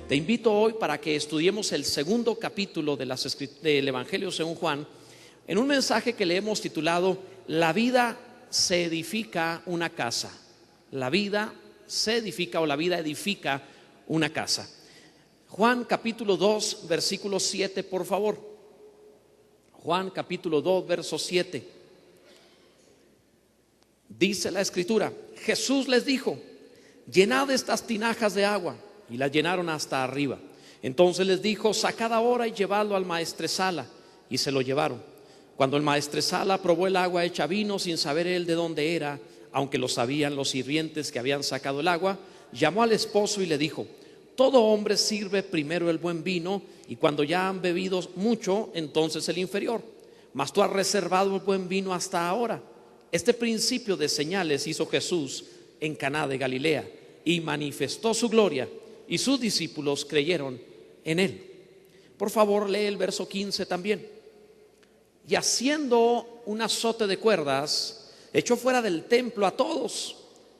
Te invito hoy para que estudiemos el segundo capítulo del Evangelio según Juan, en un mensaje que le hemos titulado La vida se edifica una casa. La vida se edifica, o la vida edifica una casa. Juan capítulo 2, versículo 7, por favor. Juan capítulo 2, verso 7. Dice la escritura: Jesús les dijo: llenad estas tinajas de agua. Y las llenaron hasta arriba. Entonces les dijo: sacad ahora y llevadlo al maestresala. Y se lo llevaron. Cuando el maestresala probó el agua hecha vino, sin saber él de dónde era, aunque lo sabían los sirvientes que habían sacado el agua, llamó al esposo y le dijo: todo hombre sirve primero el buen vino, y cuando ya han bebido mucho, entonces el inferior. Mas tú has reservado el buen vino hasta ahora. Este principio de señales hizo Jesús en Caná de Galilea, y manifestó su gloria, y sus discípulos creyeron en él. Por favor, lee el verso 15 también. Y haciendo un azote de cuerdas, echó fuera del templo a todos,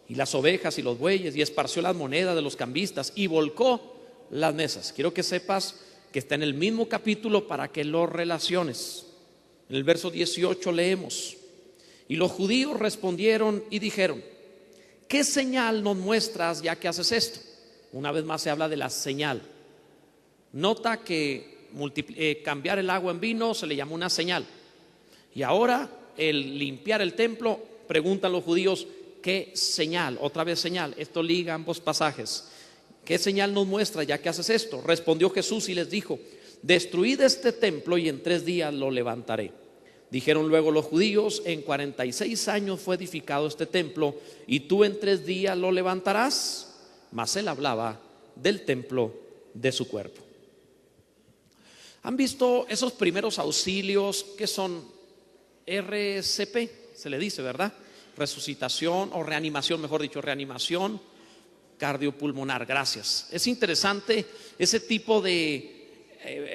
y las ovejas y los bueyes, y esparció las monedas de los cambistas, y volcó las mesas. Quiero que sepas que está en el mismo capítulo para que lo relaciones. En el verso 18 leemos: y los judíos respondieron y dijeron: ¿qué señal nos muestras ya que haces esto? Una vez más se habla de la señal. Nota que cambiar el agua en vino se le llamó una señal. Y ahora el limpiar el templo, preguntan los judíos: ¿qué señal? Otra vez señal. Esto liga ambos pasajes. ¿Qué señal nos muestra ya que haces esto? Respondió Jesús y les dijo: destruid este templo y en 3 días lo levantaré. Dijeron luego los judíos: en 46 años fue edificado este templo, y tú en 3 días lo levantarás. Mas él hablaba del templo de su cuerpo. ¿Han visto esos primeros auxilios que son RCP? Se le dice, ¿verdad? Resucitación o reanimación, mejor dicho, reanimación cardiopulmonar. Gracias. Es interesante ese tipo de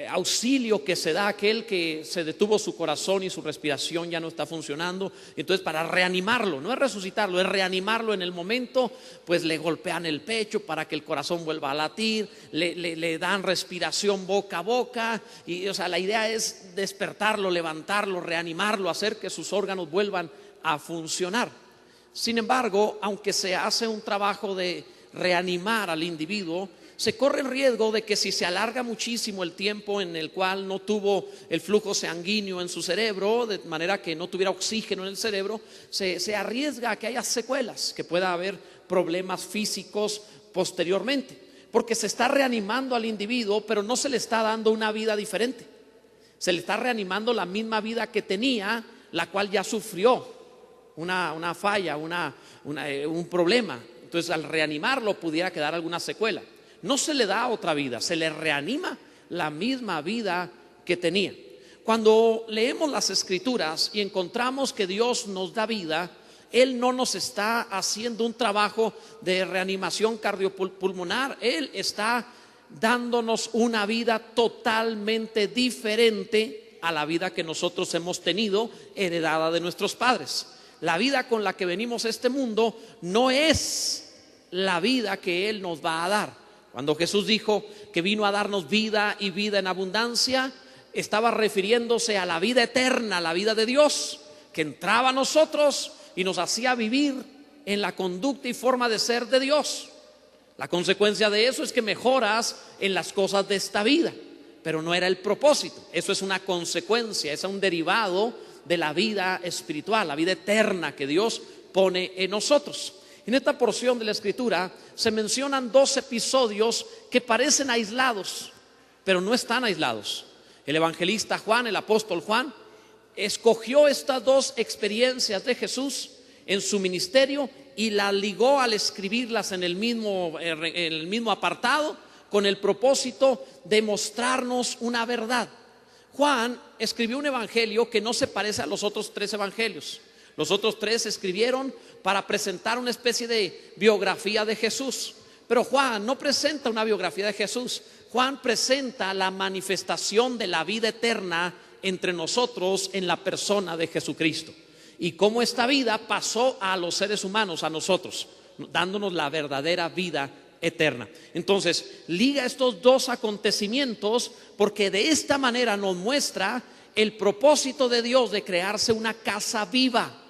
auxilio que se da a aquel que se detuvo su corazón y su respiración ya no está funcionando. Entonces, para reanimarlo, no es resucitarlo, es reanimarlo en el momento, pues le golpean el pecho para que el corazón vuelva a latir, le dan respiración boca a boca, y o sea, la idea es despertarlo, levantarlo, reanimarlo, hacer que sus órganos vuelvan a funcionar. Sin embargo, aunque se hace un trabajo de reanimar al individuo, se corre el riesgo de que si se alarga muchísimo el tiempo en el cual no tuvo el flujo sanguíneo en su cerebro, de manera que no tuviera oxígeno en el cerebro, se arriesga a que haya secuelas, que pueda haber problemas físicos posteriormente, porque se está reanimando al individuo, pero no se le está dando una vida diferente. Se le está reanimando la misma vida que tenía, la cual ya sufrió una falla, un problema. Entonces, al reanimarlo pudiera quedar alguna secuela. No se le da otra vida, se le reanima la misma vida que tenía. Cuando leemos las escrituras y encontramos que Dios nos da vida, Él no nos está haciendo un trabajo de reanimación cardiopulmonar. Él está dándonos una vida totalmente diferente a la vida que nosotros hemos tenido heredada de nuestros padres. La vida con la que venimos a este mundo no es la vida que Él nos va a dar. Cuando Jesús dijo que vino a darnos vida y vida en abundancia, estaba refiriéndose a la vida eterna, la vida de Dios, que entraba a nosotros y nos hacía vivir en la conducta y forma de ser de Dios. La consecuencia de eso es que mejoras en las cosas de esta vida, pero no era el propósito. Eso es una consecuencia, es un derivado de la vida espiritual, la vida eterna que Dios pone en nosotros. En esta porción de la escritura se mencionan 2 episodios que parecen aislados, pero no están aislados. El evangelista Juan, el apóstol Juan, escogió estas 2 experiencias de Jesús en su ministerio y las ligó al escribirlas en el mismo apartado, con el propósito de mostrarnos una verdad. Juan escribió un evangelio que no se parece a los otros 3 evangelios. Los otros 3 escribieron para presentar una especie de biografía de Jesús, pero Juan no presenta una biografía de Jesús. Juan presenta la manifestación de la vida eterna entre nosotros en la persona de Jesucristo, y cómo esta vida pasó a los seres humanos, a nosotros, dándonos la verdadera vida eterna. Entonces, liga estos dos acontecimientos porque de esta manera nos muestra el propósito de Dios de crearse una casa viva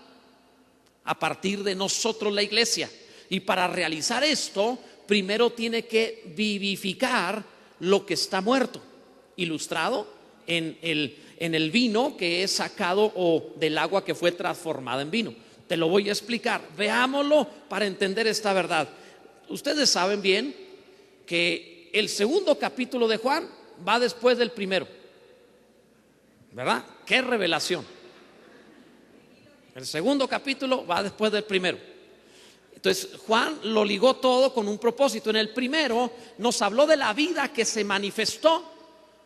a partir de nosotros, la iglesia. Y para realizar esto, primero tiene que vivificar lo que está muerto, ilustrado en el vino que es sacado o del agua que fue transformada en vino. Te lo voy a explicar, veámoslo para entender esta verdad. Ustedes saben bien que el segundo capítulo de Juan va después del primero, ¿verdad? ¡Qué revelación! El segundo capítulo va después del primero. Entonces Juan lo ligó todo con un propósito. En el primero nos habló de la vida que se manifestó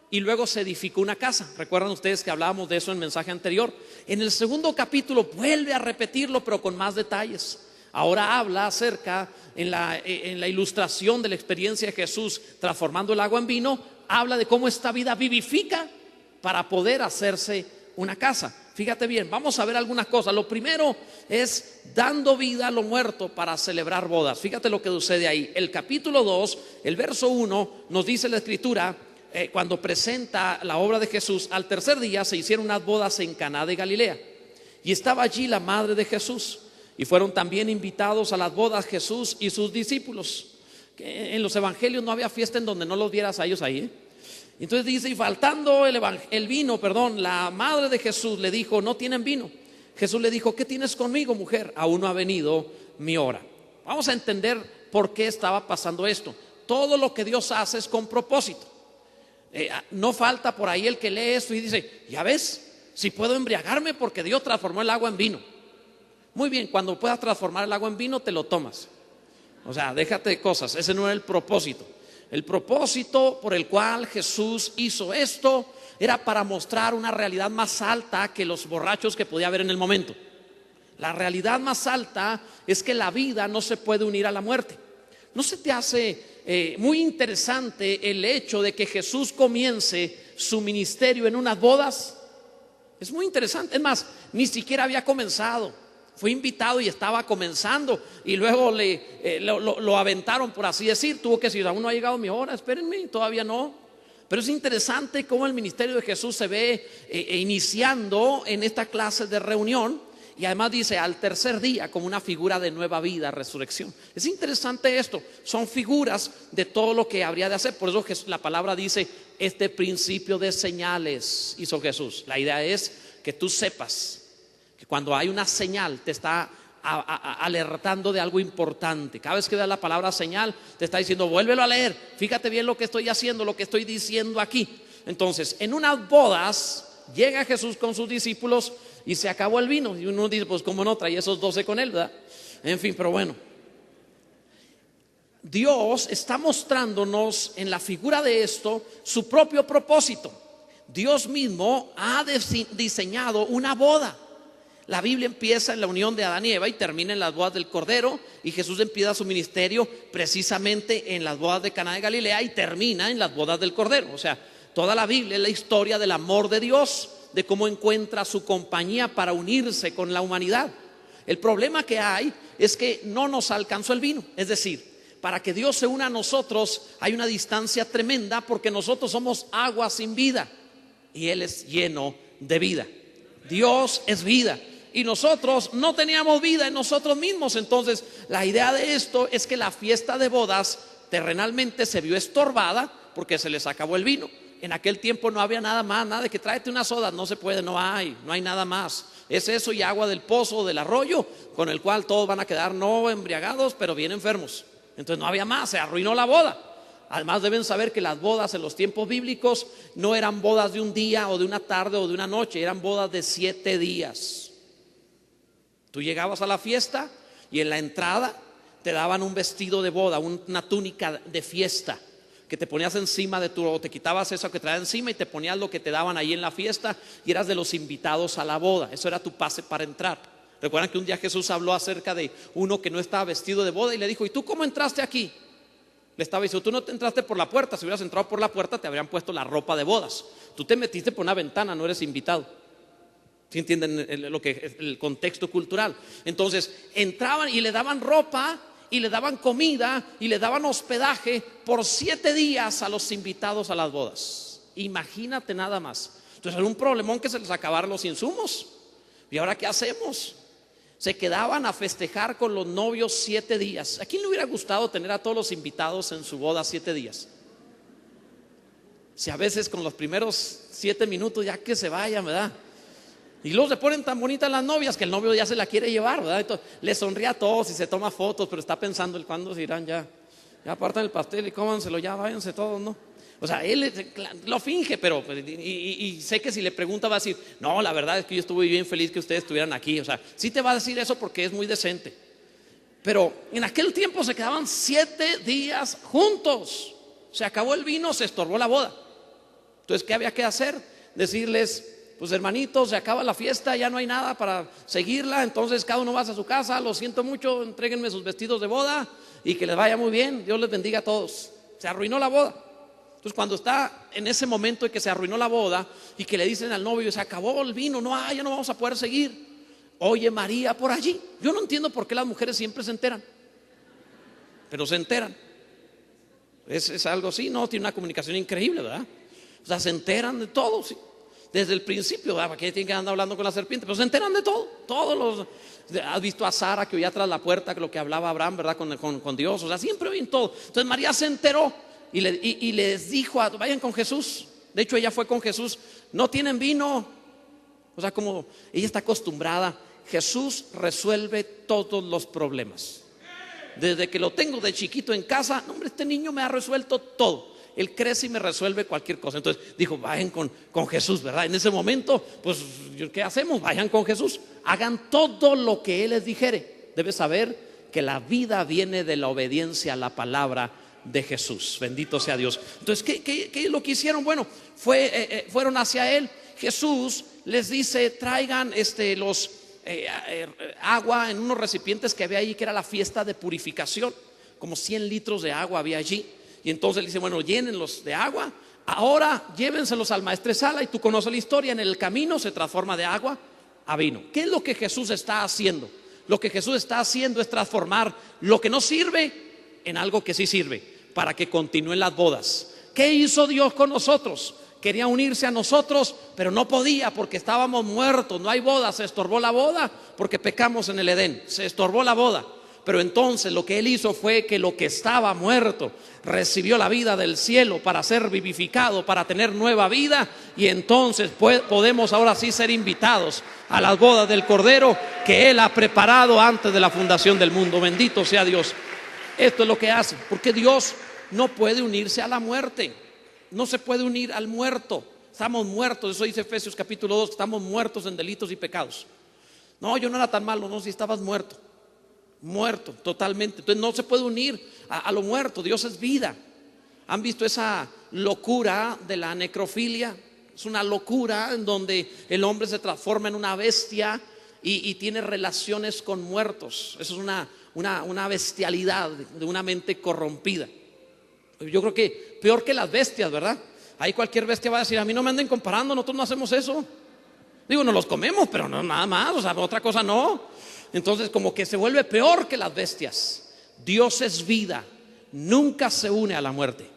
y luego se edificó una casa. ¿Recuerdan ustedes que hablábamos de eso en el mensaje anterior? En el segundo capítulo vuelve a repetirlo, pero con más detalles. Ahora habla acerca, en la ilustración de la experiencia de Jesús transformando el agua en vino, habla de cómo esta vida vivifica para poder hacerse una casa. Fíjate bien, vamos a ver algunas cosas. Lo primero es dando vida a lo muerto para celebrar bodas. Fíjate lo que sucede ahí. El capítulo 2, el verso 1, nos dice la escritura, cuando presenta la obra de Jesús: al tercer día se hicieron unas bodas en Caná de Galilea, y estaba allí la madre de Jesús, y fueron también invitados a las bodas Jesús y sus discípulos. En los evangelios no había fiesta en donde no los vieras a ellos ahí, Entonces dice: y faltando el vino, la madre de Jesús le dijo: no tienen vino. Jesús le dijo: ¿qué tienes conmigo, mujer? Aún no ha venido mi hora. Vamos a entender por qué estaba pasando esto. Todo lo que Dios hace es con propósito. No falta por ahí el que lee esto y dice: ya ves, si puedo embriagarme porque Dios transformó el agua en vino. Muy bien, cuando puedas transformar el agua en vino te lo tomas. O sea, déjate de cosas, ese no era el propósito. El propósito por el cual Jesús hizo esto era para mostrar una realidad más alta que los borrachos que podía haber en el momento. La realidad más alta es que la vida no se puede unir a la muerte. ¿No se te hace muy interesante el hecho de que Jesús comience su ministerio en unas bodas? Es muy interesante. Es más, ni siquiera había comenzado. Fue invitado y estaba comenzando, y luego lo aventaron, por así decir. Tuvo que decir: aún no ha llegado mi hora, espérenme, todavía no. Pero es interesante cómo el ministerio de Jesús se ve iniciando en esta clase de reunión. Y además dice: al tercer día, como una figura de nueva vida, resurrección. Es interesante esto. Son figuras de todo lo que habría de hacer. Por eso la palabra dice: este principio de señales hizo Jesús. La idea es que tú sepas que cuando hay una señal te está alertando de algo importante. Cada vez que da la palabra señal te está diciendo: vuélvelo a leer, fíjate bien lo que estoy haciendo, lo que estoy diciendo aquí. Entonces, en unas bodas llega Jesús con sus discípulos y se acabó el vino. Y uno dice: pues cómo no, traía esos 12 con él, ¿verdad? En fin, pero bueno, Dios está mostrándonos en la figura de esto su propio propósito. Dios mismo ha diseñado una boda. La Biblia empieza en la unión de Adán y Eva y termina en las bodas del Cordero, y Jesús empieza su ministerio precisamente en las bodas de Caná de Galilea y termina en las bodas del Cordero. O sea, toda la Biblia es la historia del amor de Dios, de cómo encuentra su compañía para unirse con la humanidad. El problema que hay es que no nos alcanzó el vino. Es decir, para que Dios se una a nosotros hay una distancia tremenda, porque nosotros somos agua sin vida y Él es lleno de vida. Dios es vida y nosotros no teníamos vida en nosotros mismos. Entonces la idea de esto es que la fiesta de bodas terrenalmente se vio estorbada porque se les acabó el vino. En aquel tiempo no había nada más, nada de que tráete una soda, no se puede, no hay nada más. Es eso y agua del pozo o del arroyo, con el cual todos van a quedar no embriagados, pero bien enfermos. Entonces no había más, se arruinó la boda. Además deben saber que las bodas en los tiempos bíblicos no eran bodas de un día o de una tarde o de una noche, eran bodas de 7 días. Tú llegabas a la fiesta y en la entrada te daban un vestido de boda, una túnica de fiesta que te ponías encima de o te quitabas eso que traías encima y te ponías lo que te daban ahí en la fiesta, y eras de los invitados a la boda. Eso era tu pase para entrar. Recuerdan que un día Jesús habló acerca de uno que no estaba vestido de boda y le dijo: ¿y tú cómo entraste aquí? Le estaba diciendo: tú no te entraste por la puerta. Si hubieras entrado por la puerta te habrían puesto la ropa de bodas. Tú te metiste por una ventana, no eres invitado. ¿Sí entienden el contexto cultural? Entonces entraban y le daban ropa, y le daban comida y le daban hospedaje por 7 días a los invitados a las bodas. Imagínate nada más. Entonces era un problemón que se les acabaron los insumos. ¿Y ahora qué hacemos? Se quedaban a festejar con los novios 7 días. ¿A quién le hubiera gustado tener a todos los invitados en su boda 7 días? Si a veces con los primeros 7 minutos ya que se vayan, ¿verdad? Y luego se ponen tan bonitas las novias que el novio ya se la quiere llevar, ¿verdad? Entonces, le sonríe a todos y se toma fotos, pero está pensando el cuándo se irán ya. Ya apartan el pastel y cómanselo, ya váyanse todos, ¿no? O sea, él lo finge, pero y sé que si le pregunta va a decir, no, la verdad es que yo estuve bien feliz que ustedes estuvieran aquí. O sea, sí te va a decir eso porque es muy decente. Pero en aquel tiempo se quedaban 7 días juntos. Se acabó el vino, se estorbó la boda. Entonces, ¿qué había que hacer? Decirles, pues hermanitos, se acaba la fiesta, ya no hay nada para seguirla, entonces cada uno va a su casa, lo siento mucho, entréguenme sus vestidos de boda y que les vaya muy bien, Dios les bendiga a todos. Se arruinó la boda. Entonces, cuando está en ese momento en que se arruinó la boda y que le dicen al novio, se acabó el vino, no, ya no vamos a poder seguir. Oye, María por allí. Yo no entiendo por qué las mujeres siempre se enteran, pero se enteran. Es algo así, no, tiene una comunicación increíble, ¿verdad? O sea, se enteran de todo, sí. Desde el principio, ¿para qué tienen que andar hablando con la serpiente? Pero se enteran de todo. Has visto a Sara que oía tras la puerta que lo que hablaba Abraham, ¿verdad? Con Dios. O sea, siempre oyen todo. Entonces María se enteró y les dijo, vayan con Jesús. De hecho, ella fue con Jesús. No tienen vino. O sea, como ella está acostumbrada. Jesús resuelve todos los problemas. Desde que lo tengo de chiquito en casa, no, hombre, este niño me ha resuelto todo. Él crece y me resuelve cualquier cosa. Entonces dijo, vayan con Jesús, ¿verdad? En ese momento, pues, ¿qué hacemos? Vayan con Jesús. Hagan todo lo que Él les dijere. Debes saber que la vida viene de la obediencia a la palabra de Jesús. Bendito sea Dios. Entonces, ¿qué es lo que hicieron? Bueno, fueron hacia Él. Jesús les dice, traigan agua en unos recipientes que había allí, que era la fiesta de purificación. Como 100 litros de agua había allí. Y entonces le dice, bueno, llénenlos de agua. Ahora llévenselos al maestresala. Y tú conoces la historia, en el camino se transforma de agua a vino. ¿Qué es lo que Jesús está haciendo? Lo que Jesús está haciendo es transformar lo que no sirve en algo que sí sirve, para que continúen las bodas. ¿Qué hizo Dios con nosotros? Quería unirse a nosotros, pero no podía porque estábamos muertos. No hay boda, se estorbó la boda porque pecamos en el Edén, se estorbó la boda. Pero entonces lo que Él hizo fue que lo que estaba muerto recibió la vida del cielo para ser vivificado, para tener nueva vida. Y entonces podemos ahora sí ser invitados a las bodas del Cordero que Él ha preparado antes de la fundación del mundo. Bendito sea Dios. Esto es lo que hace, porque Dios no puede unirse a la muerte. No se puede unir al muerto. Estamos muertos, eso dice Efesios capítulo 2, estamos muertos en delitos y pecados. No, yo no era tan malo, no, si estabas muerto totalmente. Entonces no se puede unir a lo muerto. Dios es vida. ¿Han visto esa locura de la necrofilia? Es una locura en donde el hombre se transforma en una bestia y tiene relaciones con muertos. Eso es una bestialidad de una mente corrompida. Yo creo que peor que las bestias, ¿verdad? Ahí cualquier bestia va a decir, a mí no me anden comparando, nosotros no hacemos eso. Digo, no los comemos, pero no nada más, o sea, otra cosa no. Entonces como que se vuelve peor que las bestias. Dios es vida, nunca se une a la muerte.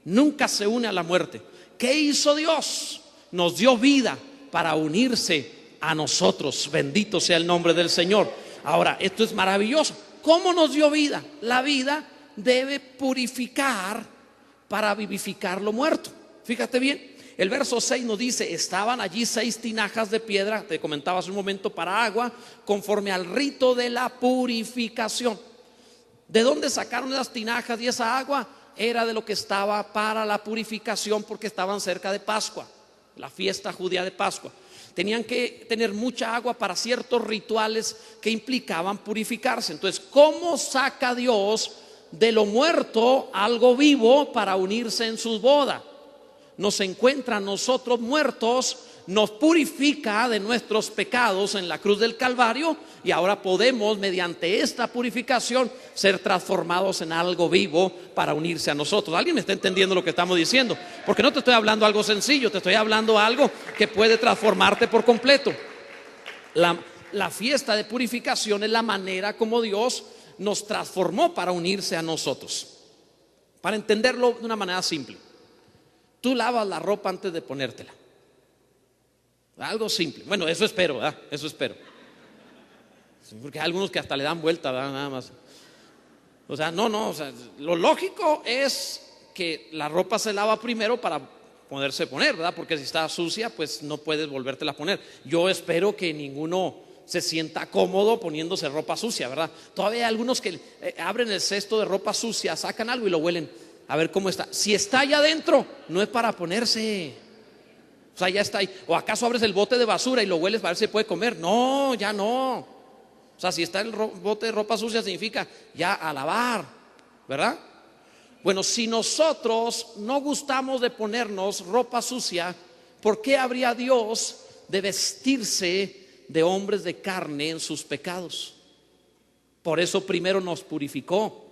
Nunca se une a la muerte. ¿Qué hizo Dios? Nos dio vida para unirse a nosotros. Bendito sea el nombre del Señor. Ahora, esto es maravilloso. ¿Cómo nos dio vida? La vida debe purificar para vivificar lo muerto. Fíjate bien. El verso 6 nos dice, estaban allí 6 tinajas de piedra, te comentaba hace un momento, para agua, conforme al rito de la purificación. ¿De dónde sacaron esas tinajas y esa agua? Era de lo que estaba para la purificación, porque estaban cerca de Pascua, la fiesta judía de Pascua. Tenían que tener mucha agua para ciertos rituales que implicaban purificarse. Entonces, ¿cómo saca Dios de lo muerto algo vivo para unirse en su boda? Nos encuentra a nosotros muertos, nos purifica de nuestros pecados en la cruz del Calvario, y ahora podemos, mediante esta purificación, ser transformados en algo vivo para unirse a nosotros. ¿Alguien me está entendiendo lo que estamos diciendo? Porque no te estoy hablando algo sencillo, te estoy hablando algo que puede transformarte por completo. La fiesta de purificación es la manera como Dios nos transformó para unirse a nosotros. Para entenderlo de una manera simple, tú lavas la ropa antes de ponértela. Algo simple. Bueno, eso espero, ¿verdad? Eso espero. Sí, porque hay algunos que hasta le dan vuelta, ¿verdad? Nada más. O sea, o sea, lo lógico es que la ropa se lava primero para poderse poner, ¿verdad? Porque si está sucia, pues no puedes volvértela a poner. Yo espero que ninguno se sienta cómodo poniéndose ropa sucia, ¿verdad? Todavía hay algunos que abren el cesto de ropa sucia, sacan algo y lo huelen a ver cómo está. Si está allá adentro, no es para ponerse. O sea, ya está ahí. ¿O acaso abres el bote de basura y lo hueles para ver si se puede comer? No, ya no. O sea, si está el bote de ropa sucia, significa ya a lavar, ¿verdad? Bueno, si nosotros no gustamos de ponernos ropa sucia, ¿por qué habría Dios de vestirse de hombres de carne en sus pecados? Por eso primero nos purificó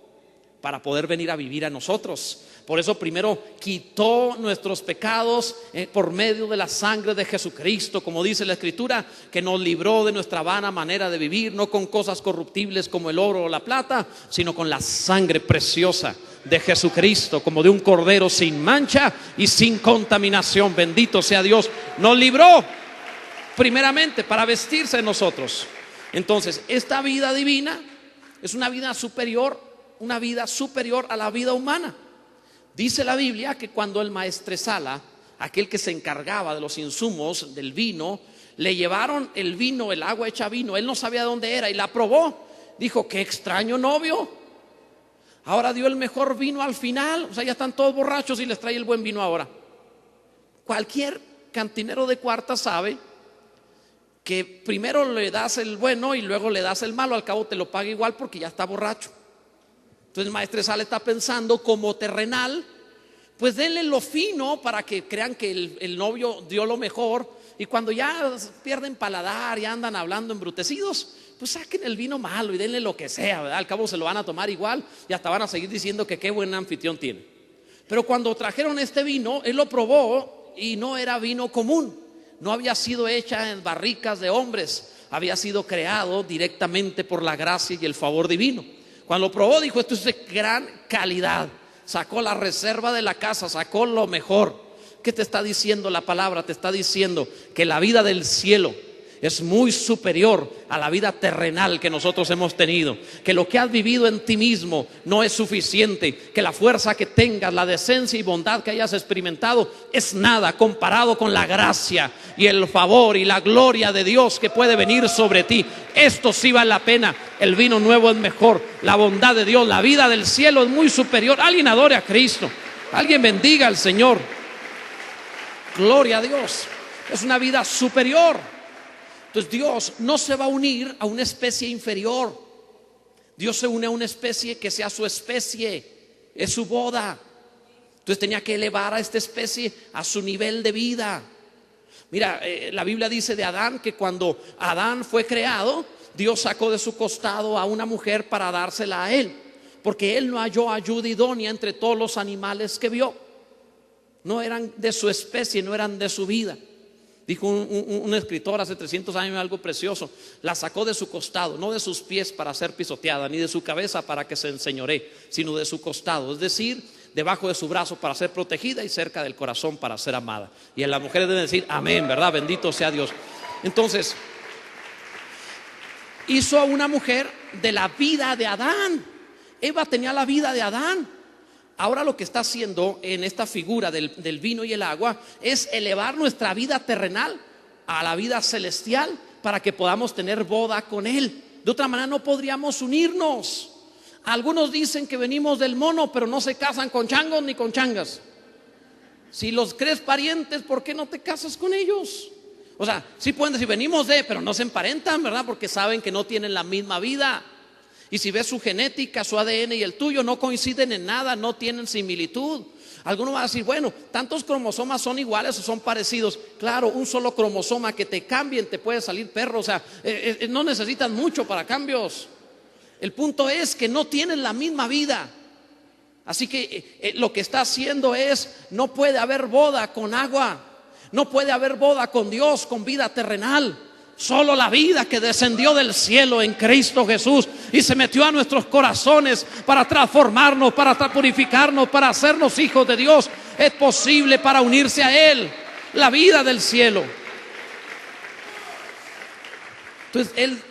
para poder venir a vivir a nosotros. Por eso primero quitó nuestros pecados por medio de la sangre de Jesucristo, como dice la Escritura, que nos libró de nuestra vana manera de vivir, no con cosas corruptibles como el oro o la plata, sino con la sangre preciosa de Jesucristo, como de un cordero sin mancha y sin contaminación. Bendito sea Dios. Nos libró primeramente para vestirse de nosotros. Entonces, esta vida divina es una vida superior a la vida humana. Dice la Biblia que cuando el maestresala, aquel que se encargaba de los insumos del vino, le llevaron el vino, el agua hecha vino, él no sabía dónde era y la probó. Dijo: qué extraño novio, ahora dio el mejor vino al final. O sea, ya están todos borrachos y les trae el buen vino ahora. Cualquier cantinero de cuarta sabe que primero le das el bueno y luego le das el malo, al cabo te lo paga igual porque ya está borracho. Entonces el maestresala está pensando como terrenal, pues denle lo fino para que crean que el novio dio lo mejor, y cuando ya pierden paladar y andan hablando embrutecidos, pues saquen el vino malo y denle lo que sea, ¿verdad? Al cabo se lo van a tomar igual y hasta van a seguir diciendo que qué buen anfitrión tiene. Pero cuando trajeron este vino, él lo probó y no era vino común, no había sido hecha en barricas de hombres, había sido creado directamente por la gracia y el favor divino. Cuando lo probó dijo: esto es de gran calidad. Sacó la reserva de la casa, sacó lo mejor. ¿Qué te está diciendo la palabra? Te está diciendo que la vida del cielo es muy superior a la vida terrenal que nosotros hemos tenido, que lo que has vivido en ti mismo no es suficiente, que la fuerza que tengas, la decencia y bondad que hayas experimentado es nada comparado con la gracia y el favor y la gloria de Dios que puede venir sobre ti. Esto sí vale la pena. El vino nuevo es mejor, la bondad de Dios, la vida del cielo es muy superior. Alguien adore a Cristo, alguien bendiga al Señor. Gloria a Dios. Es una vida superior. Entonces Dios no se va a unir a una especie inferior. Dios se une a una especie que sea su especie, es su boda. Entonces tenía que elevar a esta especie a su nivel de vida. Mira, la Biblia dice de Adán que cuando Adán fue creado, Dios sacó de su costado a una mujer para dársela a él, porque él no halló ayuda idónea entre todos los animales que vio. No eran de su especie, no eran de su vida. Dijo un escritor hace 300 años algo precioso: la sacó de su costado, no de sus pies para ser pisoteada, ni de su cabeza para que se enseñoree, sino de su costado, es decir, debajo de su brazo para ser protegida y cerca del corazón para ser amada. Y en las mujeres deben decir amén, ¿verdad? Bendito sea Dios. Entonces hizo a una mujer de la vida de Adán. Eva tenía la vida de Adán. Ahora lo que está haciendo en esta figura del vino y el agua es elevar nuestra vida terrenal a la vida celestial para que podamos tener boda con Él. De otra manera no podríamos unirnos. Algunos dicen que venimos del mono, pero no se casan con changos ni con changas. Si los crees parientes, ¿por qué no te casas con ellos? O sea, sí pueden decir venimos de, pero no se emparentan, ¿verdad? Porque saben que no tienen la misma vida. Y si ves su genética, su ADN y el tuyo no coinciden en nada, no tienen similitud. Algunos van a decir, bueno, tantos cromosomas son iguales o son parecidos. Claro, un solo cromosoma que te cambien te puede salir perro. O sea, no necesitan mucho para cambios. El punto es que no tienen la misma vida. Así que lo que está haciendo es: no puede haber boda con agua, no puede haber boda con Dios, con vida terrenal. Solo la vida que descendió del cielo en Cristo Jesús y se metió a nuestros corazones para transformarnos, para purificarnos, para hacernos hijos de Dios, es posible para unirse a Él. La vida del cielo. Entonces Él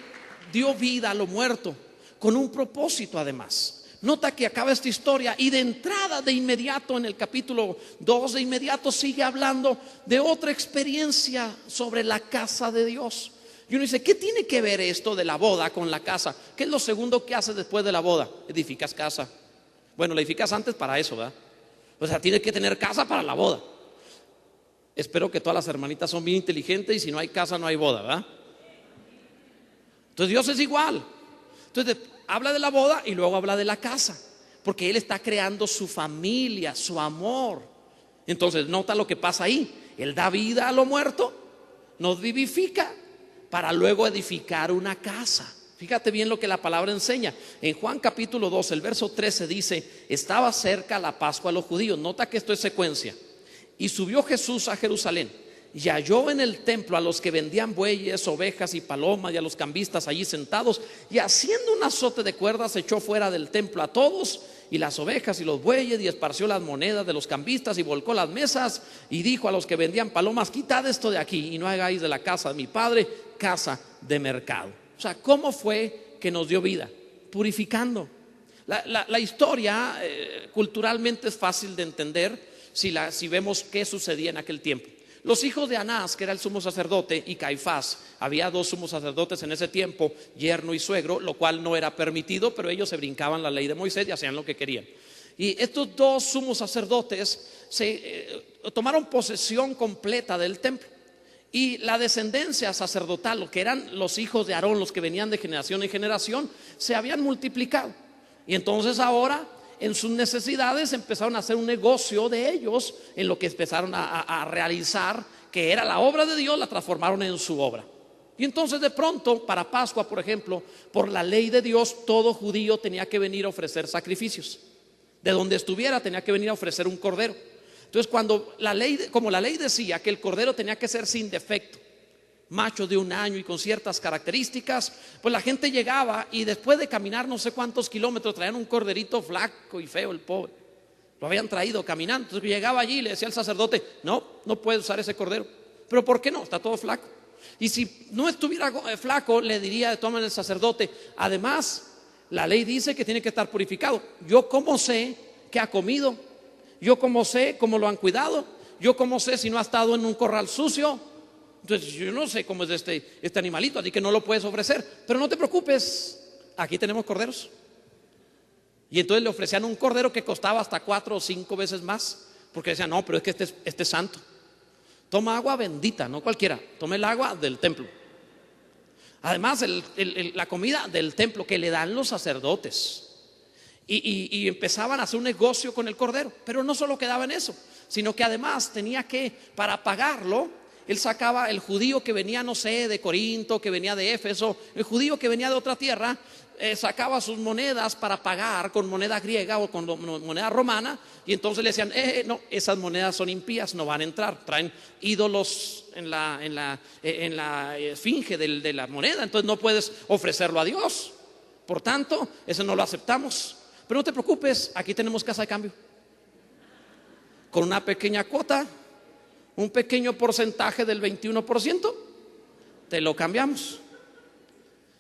dio vida a lo muerto con un propósito además. Nota que acaba esta historia y de entrada, de inmediato, en el capítulo 2, de inmediato sigue hablando de otra experiencia sobre la casa de Dios. Y uno dice, ¿qué tiene que ver esto de la boda con la casa? ¿Qué es lo segundo que haces después de la boda? Edificas casa. Bueno, la edificas antes para eso, ¿verdad? O sea, tienes que tener casa para la boda. Espero que todas las hermanitas son bien inteligentes y si no hay casa no hay boda, ¿verdad? Entonces Dios es igual. Entonces habla de la boda y luego habla de la casa, porque Él está creando su familia, su amor. Entonces nota lo que pasa ahí. Él da vida a lo muerto, nos vivifica para luego edificar una casa. Fíjate bien lo que la palabra enseña. En Juan capítulo 2, el verso 13 dice: estaba cerca la Pascua de los judíos. Nota que esto es secuencia. Y subió Jesús a Jerusalén y halló en el templo a los que vendían bueyes, ovejas y palomas, y a los cambistas allí sentados, y haciendo un azote de cuerdas echó fuera del templo a todos y las ovejas y los bueyes, y esparció las monedas de los cambistas y volcó las mesas, y dijo a los que vendían palomas: quitad esto de aquí y no hagáis de la casa de mi padre casa de mercado. O sea, ¿cómo fue que nos dio vida? Purificando. La historia culturalmente es fácil de entender si vemos qué sucedía en aquel tiempo. Los hijos de Anás, que era el sumo sacerdote, y Caifás, había dos sumos sacerdotes en ese tiempo, yerno y suegro, lo cual no era permitido, pero ellos se brincaban la ley de Moisés y hacían lo que querían. Y estos dos sumos sacerdotes tomaron posesión completa del templo. Y la descendencia sacerdotal, lo que eran los hijos de Aarón, los que venían de generación en generación, se habían multiplicado. Y entonces ahora, en sus necesidades, empezaron a hacer un negocio de ellos, en lo que empezaron a realizar, que era la obra de Dios, la transformaron en su obra. Y entonces de pronto, para Pascua, por ejemplo, por la ley de Dios, todo judío tenía que venir a ofrecer sacrificios. De donde estuviera tenía que venir a ofrecer un cordero. Entonces como la ley decía que el cordero tenía que ser sin defecto, macho de 1 año y con ciertas características, pues la gente llegaba y después de caminar no sé cuántos kilómetros traían un corderito flaco y feo, el pobre. Lo habían traído caminando. Entonces llegaba allí y le decía al sacerdote: no puedes usar ese cordero. ¿Pero por qué no? Está todo flaco. Y si no estuviera flaco, le diría de todas maneras el sacerdote: además, la ley dice que tiene que estar purificado. Yo cómo sé qué ha comido, yo cómo sé cómo lo han cuidado, yo cómo sé si no ha estado en un corral sucio. Entonces yo no sé cómo es este animalito, así que no lo puedes ofrecer. Pero no te preocupes, aquí tenemos corderos. Y entonces le ofrecían un cordero que costaba hasta 4 o 5 veces más, porque decían: no, pero es que este es santo. Toma agua bendita, no cualquiera, toma el agua del templo. Además la comida del templo que le dan los sacerdotes. Y empezaban a hacer un negocio con el cordero. Pero no solo quedaba en eso, sino que además tenía que, para pagarlo, él sacaba el judío que venía, no sé, de Corinto, que venía de Éfeso, el judío que venía de otra tierra, sacaba sus monedas para pagar con moneda griega o con moneda romana. Y entonces le decían: no, esas monedas son impías, no van a entrar, traen ídolos en la esfinge de la moneda, entonces no puedes ofrecerlo a Dios. Por tanto, eso no lo aceptamos. Pero no te preocupes, aquí tenemos casa de cambio, con una pequeña cuota, un pequeño porcentaje del 21%, te lo cambiamos.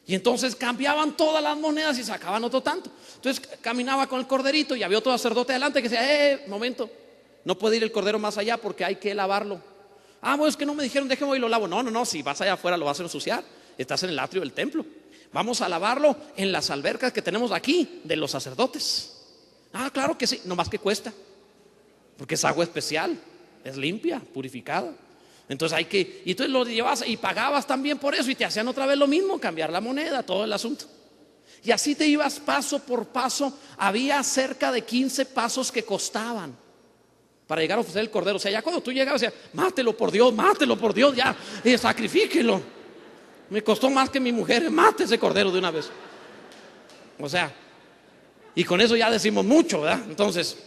Y entonces cambiaban todas las monedas y sacaban otro tanto. Entonces caminaba con el corderito y había otro sacerdote adelante que decía: momento, no puede ir el cordero más allá porque hay que lavarlo. Bueno, es que no me dijeron, déjeme y lo lavo. No, si vas allá afuera lo vas a ensuciar. Estás en el atrio del templo. Vamos a lavarlo en las albercas que tenemos aquí de los sacerdotes. Claro que sí, nomás que cuesta, porque es agua especial, es limpia, purificada. Entonces y entonces lo llevabas y pagabas también por eso, y te hacían otra vez lo mismo, cambiar la moneda, todo el asunto. Y así te ibas paso por paso. Había cerca de 15 pasos que costaban para llegar a ofrecer el cordero. O sea, ya cuando tú llegabas decías: mátelo por Dios, ya, sacrifíquelo. Me costó más que mi mujer, mate ese cordero de una vez. O sea, y con eso ya decimos mucho, ¿verdad? Entonces,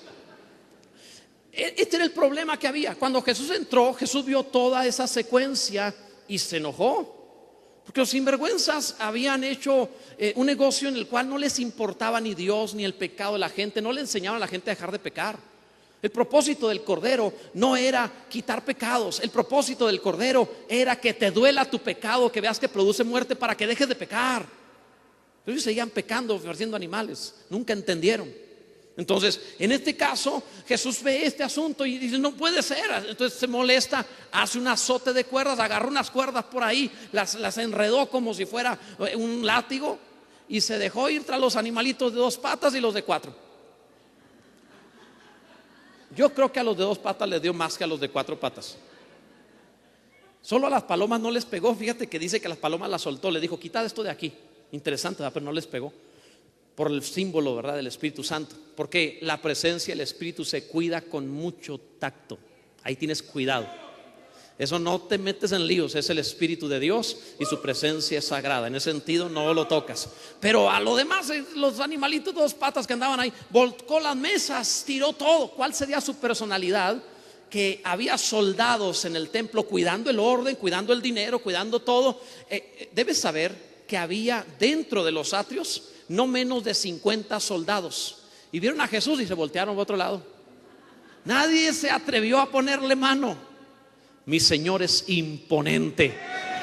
este era el problema que había. Cuando Jesús entró, Jesús vio toda esa secuencia y se enojó. Porque los sinvergüenzas habían hecho un negocio en el cual no les importaba ni Dios ni el pecado de la gente. No le enseñaban a la gente a dejar de pecar. El propósito del Cordero no era quitar pecados. El propósito del Cordero era que te duela tu pecado, que veas que produce muerte para que dejes de pecar. Ellos seguían pecando, ofreciendo animales. Nunca entendieron. Entonces, en este caso, Jesús ve este asunto y dice: no puede ser. Entonces se molesta, hace un azote de cuerdas, agarró unas cuerdas por ahí, las enredó como si fuera un látigo y se dejó ir tras los animalitos de 2 patas y los de 4. Yo creo que a los de 2 patas les dio más que a los de 4 patas. Solo a las palomas no les pegó. Fíjate que dice que las palomas las soltó, le dijo: quitad esto de aquí. Interesante, ¿verdad? Pero no les pegó. Por el símbolo, ¿verdad?, del Espíritu Santo. Porque la presencia del Espíritu se cuida con mucho tacto. Ahí tienes cuidado. Eso no te metes en líos. Es el Espíritu de Dios y su presencia es sagrada. En ese sentido no lo tocas. Pero a lo demás, los animalitos de 2 patas que andaban ahí, volcó las mesas, tiró todo. ¿Cuál sería su personalidad? Que había soldados en el templo cuidando el orden, cuidando el dinero, cuidando todo. Debes saber que había dentro de los atrios no menos de 50 soldados. Y vieron a Jesús y se voltearon a otro lado. Nadie se atrevió a ponerle mano. Mi Señor es imponente,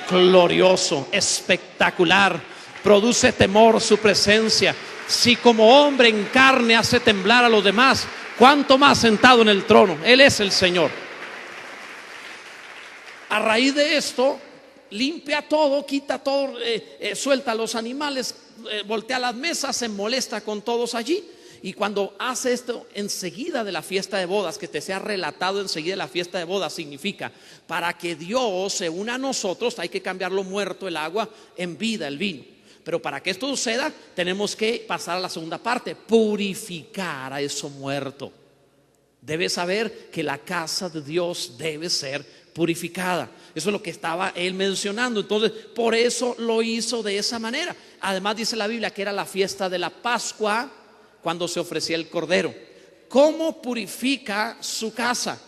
glorioso, espectacular. Produce temor su presencia. Si como hombre en carne hace temblar a los demás, ¿cuánto más sentado en el trono? Él es el Señor. A raíz de esto, limpia todo, quita todo, suelta a los animales, voltea las mesas, se molesta con todos allí. Y cuando hace esto enseguida de la fiesta de bodas, que te sea relatado enseguida de la fiesta de bodas, significa: para que Dios se una a nosotros hay que cambiar lo muerto, el agua, en vida, el vino. Pero para que esto suceda tenemos que pasar a la segunda parte: purificar a eso muerto. Debes saber que la casa de Dios debe ser purificada. Eso es lo que estaba él mencionando. Entonces, por eso lo hizo de esa manera. Además, dice la Biblia que era la fiesta de la Pascua, cuando se ofrecía el Cordero. ¿Cómo purifica su casa?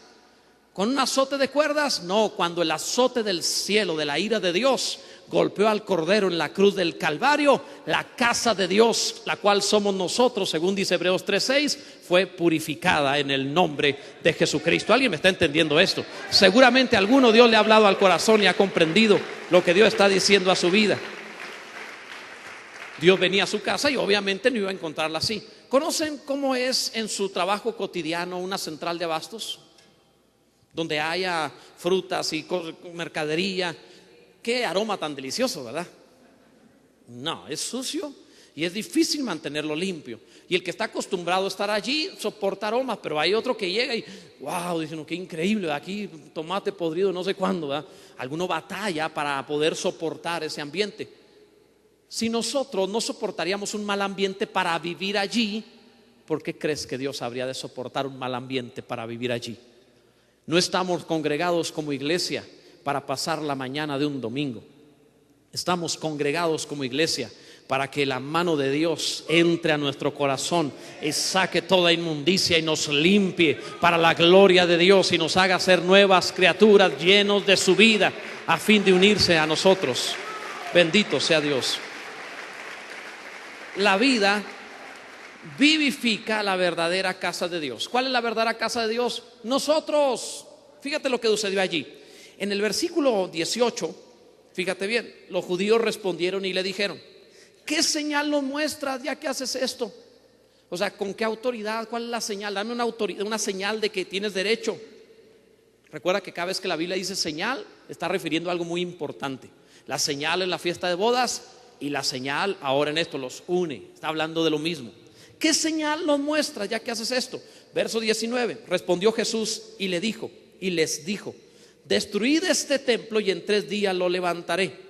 ¿Con un azote de cuerdas? No, cuando el azote del cielo, de la ira de Dios, golpeó al Cordero en la cruz del Calvario, la casa de Dios, la cual somos nosotros, según dice Hebreos 3:6, fue purificada en el nombre de Jesucristo. ¿Alguien me está entendiendo esto? Seguramente alguno Dios le ha hablado al corazón y ha comprendido lo que Dios está diciendo a su vida. Dios venía a su casa y obviamente no iba a encontrarla así. ¿Conocen cómo es en su trabajo cotidiano una central de abastos? Donde haya frutas y mercadería. Qué aroma tan delicioso, ¿verdad? No, es sucio y es difícil mantenerlo limpio. Y el que está acostumbrado a estar allí soporta aromas, pero hay otro que llega y wow, dicen: qué increíble, aquí tomate podrido no sé cuándo, ¿verdad? Alguno batalla para poder soportar ese ambiente. Si nosotros no soportaríamos un mal ambiente para vivir allí, ¿por qué crees que Dios habría de soportar un mal ambiente para vivir allí? No estamos congregados como iglesia para pasar la mañana de un domingo. Estamos congregados como iglesia para que la mano de Dios entre a nuestro corazón y saque toda inmundicia y nos limpie para la gloria de Dios y nos haga ser nuevas criaturas llenos de su vida a fin de unirse a nosotros. Bendito sea Dios. La vida vivifica la verdadera casa de Dios. ¿Cuál es la verdadera casa de Dios? Nosotros. Fíjate lo que sucedió allí. En el versículo 18, fíjate bien, los judíos respondieron y le dijeron: ¿qué señal nos muestras ya que haces esto? O sea, ¿con qué autoridad? ¿Cuál es la señal? Dame una señal de que tienes derecho. Recuerda que cada vez que la Biblia dice señal, está refiriendo a algo muy importante. La señal en la fiesta de bodas y la señal ahora en esto los une. Está hablando de lo mismo. ¿Qué señal nos muestras ya que haces esto? Verso 19, respondió Jesús y les dijo: destruid este templo y en 3 días lo levantaré.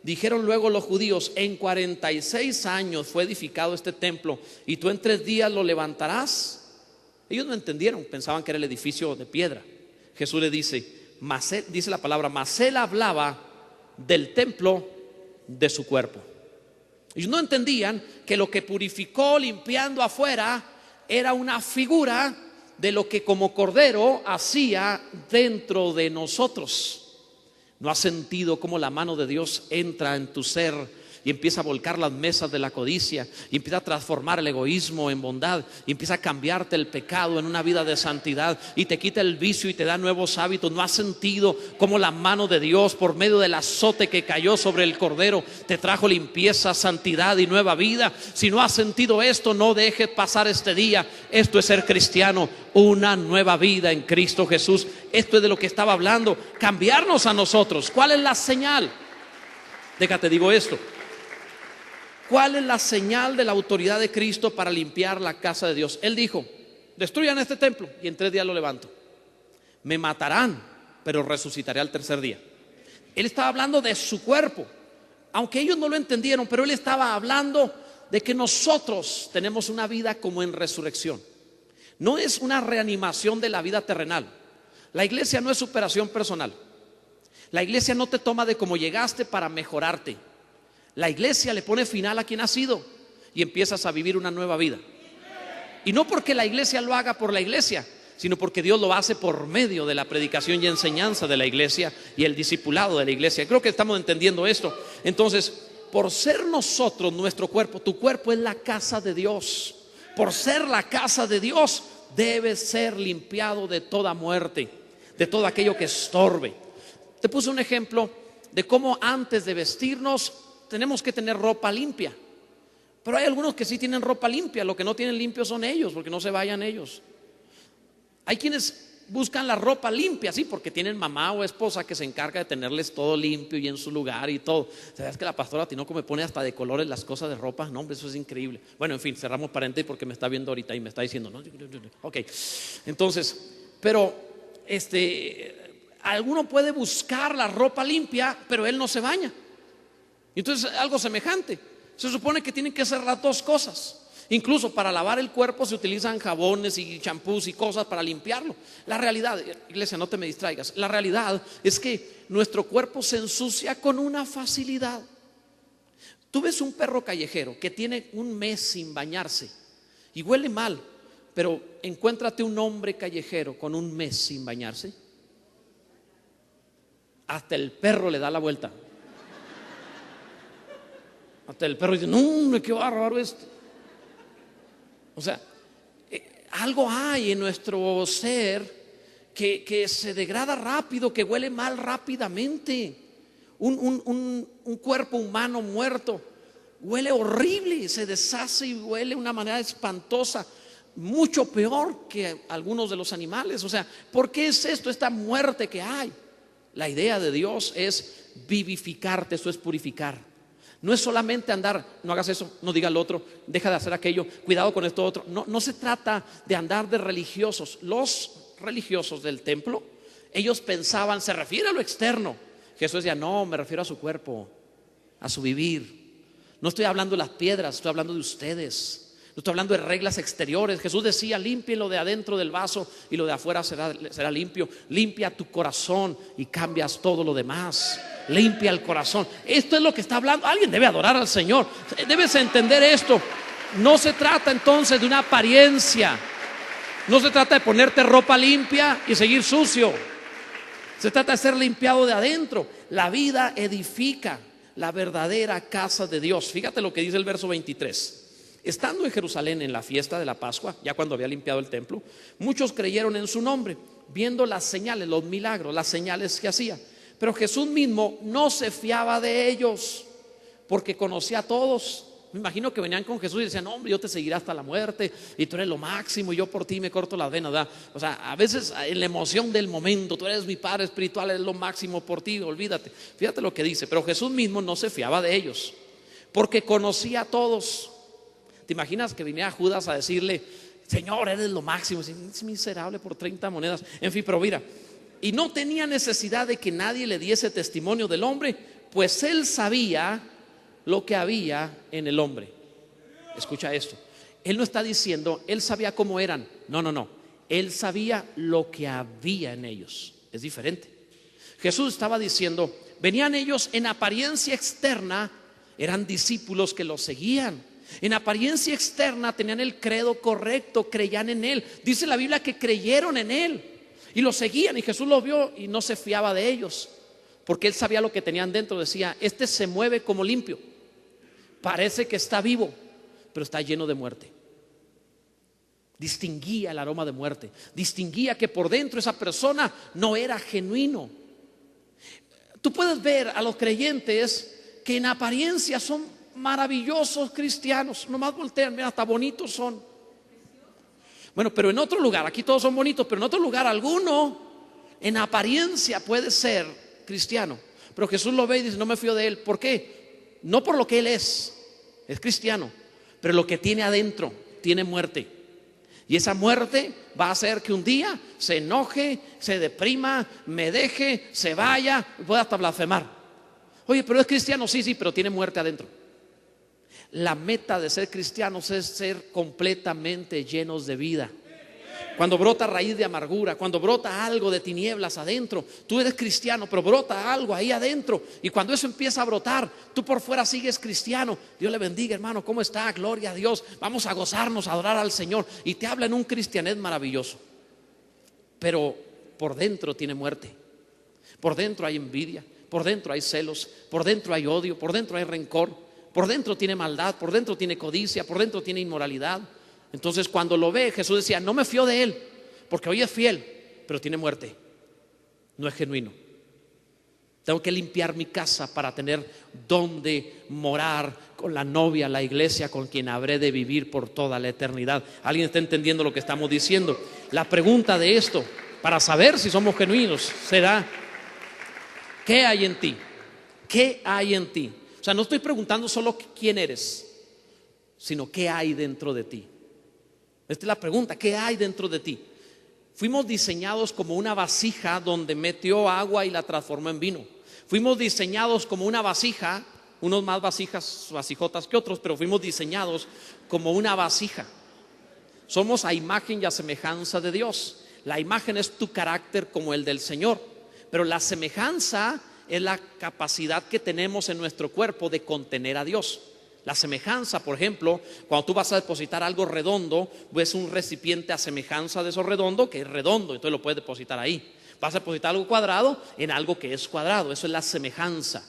Dijeron luego los judíos: en 46 años fue edificado este templo y tú en 3 días lo levantarás. Ellos no entendieron, pensaban que era el edificio de piedra. Jesús le dice, dice la palabra, mas él hablaba del templo de su cuerpo. Ellos no entendían que lo que purificó limpiando afuera era una figura de lo que como Cordero hacía dentro de nosotros. ¿No has sentido cómo la mano de Dios entra en tu ser y empieza a volcar las mesas de la codicia y empieza a transformar el egoísmo en bondad y empieza a cambiarte el pecado en una vida de santidad y te quita el vicio y te da nuevos hábitos? ¿No has sentido cómo la mano de Dios, por medio del azote que cayó sobre el cordero, te trajo limpieza, santidad y nueva vida? Si no has sentido esto, no dejes pasar este día. Esto es ser cristiano, una nueva vida en Cristo Jesús. Esto es de lo que estaba hablando, cambiarnos a nosotros. ¿Cuál es la señal? Déjate, digo esto. ¿Cuál es la señal de la autoridad de Cristo para limpiar la casa de Dios? Él dijo: destruyan este templo y en 3 días lo levanto. Me matarán, pero resucitaré al 3er día. Él estaba hablando de su cuerpo, aunque ellos no lo entendieron, pero él estaba hablando de que nosotros tenemos una vida como en resurrección. No es una reanimación de la vida terrenal. La iglesia no es superación personal. La iglesia no te toma de cómo llegaste para mejorarte. La iglesia le pone final a quien has sido y empiezas a vivir una nueva vida. Y no porque la iglesia lo haga por la iglesia, sino porque Dios lo hace por medio de la predicación y enseñanza de la iglesia y el discipulado de la iglesia. Creo que estamos entendiendo esto. Entonces, por ser nosotros nuestro cuerpo, tu cuerpo es la casa de Dios. Por ser la casa de Dios, debe ser limpiado de toda muerte, de todo aquello que estorbe. Te puse un ejemplo de cómo antes de vestirnos tenemos que tener ropa limpia. Pero hay algunos que sí tienen ropa limpia. Lo que no tienen limpio son ellos, porque no se vayan ellos. Hay quienes buscan la ropa limpia, sí, porque tienen mamá o esposa que se encarga de tenerles todo limpio y en su lugar y todo. ¿Sabes que la pastora Tinoco me pone hasta de colores las cosas de ropa? No, hombre, eso es increíble. Bueno, en fin, cerramos paréntesis porque me está viendo ahorita y me está diciendo, no, ok. Entonces, pero alguno puede buscar la ropa limpia, pero él no se baña. Entonces, algo semejante. Se supone que tienen que hacer las dos cosas. Incluso para lavar el cuerpo se utilizan jabones y champús y cosas para limpiarlo. La realidad, iglesia, no te me distraigas. La realidad es que nuestro cuerpo se ensucia con una facilidad. Tú ves un perro callejero que tiene un mes sin bañarse y huele mal, pero encuéntrate un hombre callejero con un mes sin bañarse. Hasta el perro le da la vuelta. Hasta el perro dice, no, qué bárbaro esto. O sea, algo hay en nuestro ser que se degrada rápido, que huele mal rápidamente. Un cuerpo humano muerto huele horrible, se deshace y huele de una manera espantosa, mucho peor que algunos de los animales. O sea, ¿por qué es esto, esta muerte que hay? La idea de Dios es vivificarte, eso es purificar. No es solamente andar, no hagas eso, no digas lo otro, deja de hacer aquello, cuidado con esto otro. No se trata de andar de religiosos. Los religiosos del templo, ellos pensaban, se refiere a lo externo. Jesús decía, no, me refiero a su cuerpo, a su vivir. No estoy hablando de las piedras, estoy hablando de ustedes. No estoy hablando de reglas exteriores. Jesús decía, límpielo de adentro del vaso y lo de afuera será limpio. Limpia tu corazón y cambias todo lo demás. Limpia el corazón. Esto es lo que está hablando. Alguien debe adorar al Señor. Debes entender esto. No se trata entonces de una apariencia. No se trata de ponerte ropa limpia y seguir sucio. Se trata de ser limpiado de adentro. La vida edifica la verdadera casa de Dios. Fíjate lo que dice el verso 23. Estando en Jerusalén en la fiesta de la Pascua, ya cuando había limpiado el templo, muchos creyeron en su nombre, viendo las señales, los milagros, las señales que hacía. Pero Jesús mismo no se fiaba de ellos, porque conocía a todos. Me imagino que venían con Jesús y decían, no, hombre, yo te seguiré hasta la muerte y tú eres lo máximo y yo por ti me corto las venas, ¿verdad? O sea, a veces en la emoción del momento, tú eres mi padre espiritual, eres lo máximo por ti, olvídate. Fíjate lo que dice, pero Jesús mismo no se fiaba de ellos, porque conocía a todos. ¿Te imaginas que viniera Judas a decirle, Señor, eres lo máximo? Es miserable por 30 monedas. En fin, pero mira, y no tenía necesidad de que nadie le diese testimonio del hombre, pues él sabía lo que había en el hombre. Escucha esto. Él no está diciendo, él sabía cómo eran. No. Él sabía lo que había en ellos. Es diferente. Jesús estaba diciendo, venían ellos en apariencia externa, eran discípulos que lo seguían. En apariencia externa tenían el credo correcto, creían en él. Dice la Biblia que creyeron en él y lo seguían, y Jesús los vio y no se fiaba de ellos, porque él sabía lo que tenían dentro. Decía, este se mueve como limpio, parece que está vivo, pero está lleno de muerte. Distinguía el aroma de muerte, distinguía que por dentro esa persona no era genuino. Tú puedes ver a los creyentes que en apariencia son maravillosos cristianos, nomás voltean, mira, hasta bonitos son. Bueno, pero en otro lugar, aquí todos son bonitos, pero en otro lugar alguno en apariencia puede ser cristiano, pero Jesús lo ve y dice, no me fío de él. ¿Por qué? No por lo que él es cristiano, pero lo que tiene adentro tiene muerte. Y esa muerte va a hacer que un día se enoje, se deprima, me deje, se vaya, pueda hasta blasfemar. Oye, pero es cristiano, sí, pero tiene muerte adentro. La meta de ser cristianos es ser completamente llenos de vida. Cuando brota raíz de amargura, cuando brota algo de tinieblas adentro, tú eres cristiano, pero brota algo ahí adentro. Y cuando eso empieza a brotar, tú por fuera sigues cristiano. Dios le bendiga, hermano, ¿cómo está? Gloria a Dios. Vamos a gozarnos, a adorar al Señor. Y te habla en un cristianet maravilloso. Pero por dentro tiene muerte. Por dentro hay envidia, por dentro hay celos, por dentro hay odio, por dentro hay rencor, por dentro tiene maldad, por dentro tiene codicia, por dentro tiene inmoralidad. Entonces cuando lo ve, Jesús decía, no me fío de él, porque hoy es fiel, pero tiene muerte, no es genuino. Tengo que limpiar mi casa para tener donde morar con la novia, la iglesia con quien habré de vivir por toda la eternidad. ¿Alguien está entendiendo lo que estamos diciendo? La pregunta de esto, para saber si somos genuinos, será, ¿qué hay en ti? ¿Qué hay en ti? O sea, no estoy preguntando solo quién eres, sino qué hay dentro de ti. Esta es la pregunta, ¿qué hay dentro de ti? Fuimos diseñados como una vasija donde metió agua y la transformó en vino. Fuimos diseñados como una vasija, unos más vasijotas que otros, pero fuimos diseñados como una vasija. Somos a imagen y a semejanza de Dios. La imagen es tu carácter como el del Señor, pero la semejanza es la capacidad que tenemos en nuestro cuerpo de contener a Dios. La semejanza, por ejemplo, cuando tú vas a depositar algo redondo, ves un recipiente a semejanza de eso redondo, que es redondo, entonces lo puedes depositar ahí. Vas a depositar algo cuadrado en algo que es cuadrado, eso es la semejanza.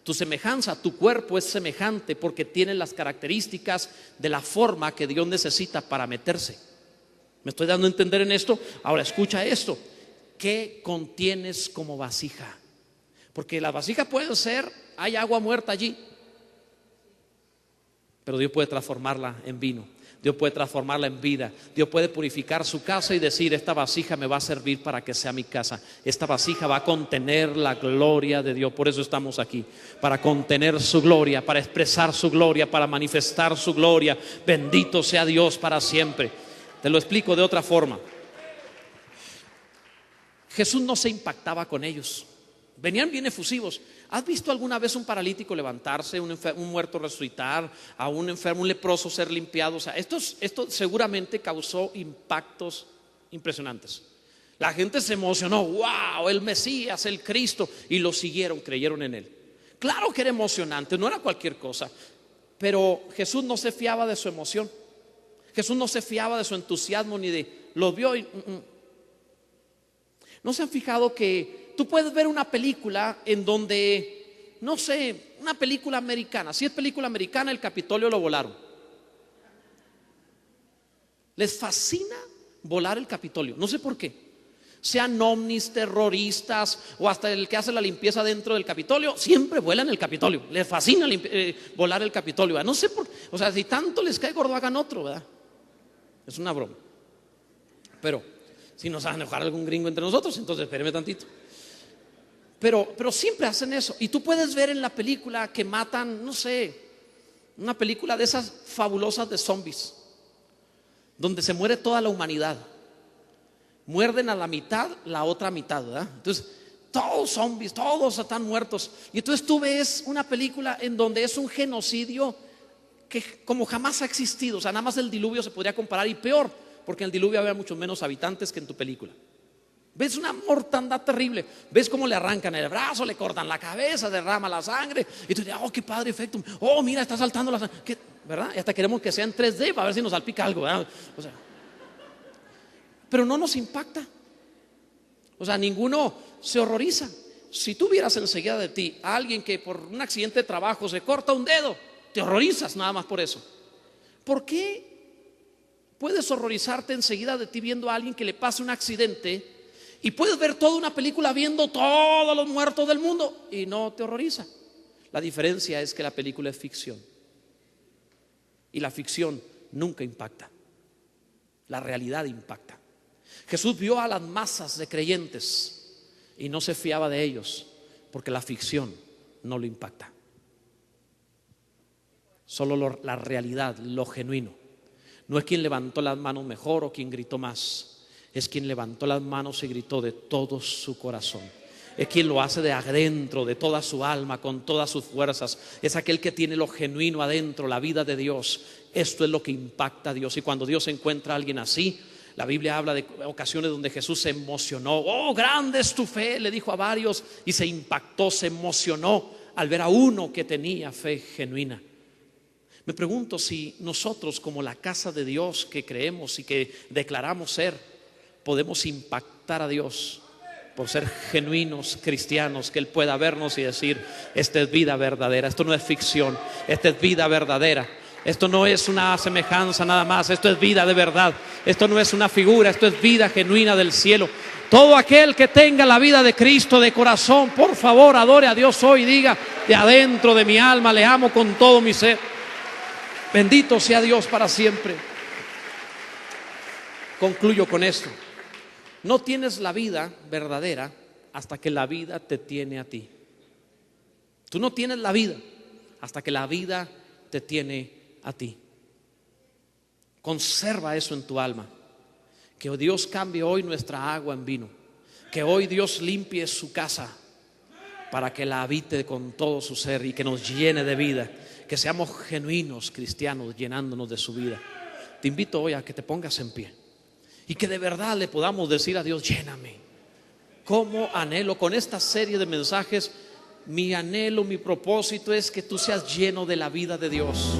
Tu semejanza, tu cuerpo es semejante porque tiene las características de la forma que Dios necesita para meterse. ¿Me estoy dando a entender en esto? Ahora escucha esto. ¿Qué contienes como vasija? Porque las vasijas pueden ser, hay agua muerta allí, pero Dios puede transformarla en vino. Dios puede transformarla en vida. Dios puede purificar su casa y decir, esta vasija me va a servir para que sea mi casa. Esta vasija va a contener la gloria de Dios. Por eso estamos aquí, para contener su gloria, para expresar su gloria, para manifestar su gloria. Bendito sea Dios para siempre. Te lo explico de otra forma. Jesús no se impactaba con ellos. Venían bien efusivos. ¿Has visto alguna vez un paralítico levantarse, un muerto resucitar, a un enfermo, un leproso ser limpiado? O sea, esto seguramente causó impactos impresionantes. La gente se emocionó, wow, el Mesías, el Cristo, y lo siguieron, creyeron en él. Claro que era emocionante, no era cualquier cosa, pero Jesús no se fiaba de su emoción. Jesús no se fiaba de su entusiasmo ni de, los vio y... ¿No se han fijado que tú puedes ver una película en donde, no sé, una película americana? Si es película americana, el Capitolio lo volaron. Les fascina volar el Capitolio, no sé por qué. Sean ovnis, terroristas o hasta el que hace la limpieza dentro del Capitolio, siempre vuelan el Capitolio. Les fascina volar el Capitolio, ¿verdad? No sé por qué. O sea, si tanto les cae gordo, hagan otro, ¿verdad? Es una broma. Pero si nos va a enojar algún gringo entre nosotros, entonces espéreme tantito. Pero siempre hacen eso. Y tú puedes ver en la película que matan, no sé, una película de esas fabulosas de zombies, donde se muere toda la humanidad. Muerden a la mitad, la otra mitad, ¿verdad? Entonces, todos zombies, todos están muertos. Y entonces tú ves una película en donde es un genocidio que como jamás ha existido. O sea, nada más el diluvio se podría comparar, y peor, porque en el diluvio había muchos menos habitantes que en tu película. Ves una mortandad terrible. Ves cómo le arrancan el brazo, le cortan la cabeza, derrama la sangre. Y tú dices, oh, qué padre efecto. Oh, mira, está saltando la sangre. ¿Qué? ¿Verdad? Y hasta queremos que sea en 3D para ver si nos salpica algo, ¿verdad? O sea, pero no nos impacta. O sea, ninguno se horroriza. si tú vieras enseguida de ti a alguien que por un accidente de trabajo se corta un dedo, te horrorizas nada más por eso. ¿Por qué puedes horrorizarte enseguida de ti viendo a alguien que le pasa un accidente y puedes ver toda una película viendo todos los muertos del mundo y no te horroriza? La diferencia es que la película es ficción y la ficción nunca impacta, la realidad impacta. Jesús vio a las masas de creyentes y no se fiaba de ellos porque la ficción no lo impacta. Solo la realidad, lo genuino. No es quien levantó las manos mejor o quien gritó más, es quien levantó las manos y gritó de todo su corazón. Es quien lo hace de adentro, de toda su alma, con todas sus fuerzas. Es aquel que tiene lo genuino adentro, la vida de Dios. Esto es lo que impacta a Dios. Y cuando Dios encuentra a alguien así, la Biblia habla de ocasiones donde Jesús se emocionó. Oh, grande es tu fe, le dijo a varios, y se impactó, se emocionó al ver a uno que tenía fe genuina. Me pregunto si nosotros, como la casa de Dios que creemos y que declaramos ser, podemos impactar a Dios por ser genuinos cristianos, que Él pueda vernos y decir: esta es vida verdadera, esto no es ficción, esta es vida verdadera, esto no es una semejanza nada más, esto es vida de verdad, esto no es una figura, esto es vida genuina del cielo. Todo aquel que tenga la vida de Cristo de corazón, por favor, adore a Dios hoy y diga: de adentro de mi alma le amo con todo mi ser. Bendito sea Dios para siempre. Concluyo con esto. No tienes la vida verdadera hasta que la vida te tiene a ti. Tú no tienes la vida hasta que la vida te tiene a ti. Conserva eso en tu alma. Que Dios cambie hoy nuestra agua en vino. Que hoy Dios limpie su casa para que la habite con todo su ser y que nos llene de vida. Que seamos genuinos cristianos llenándonos de su vida. Te invito hoy a que te pongas en pie y que de verdad le podamos decir a Dios: lléname. Como anhelo con esta serie de mensajes, mi anhelo, mi propósito es que tú seas lleno de la vida de Dios.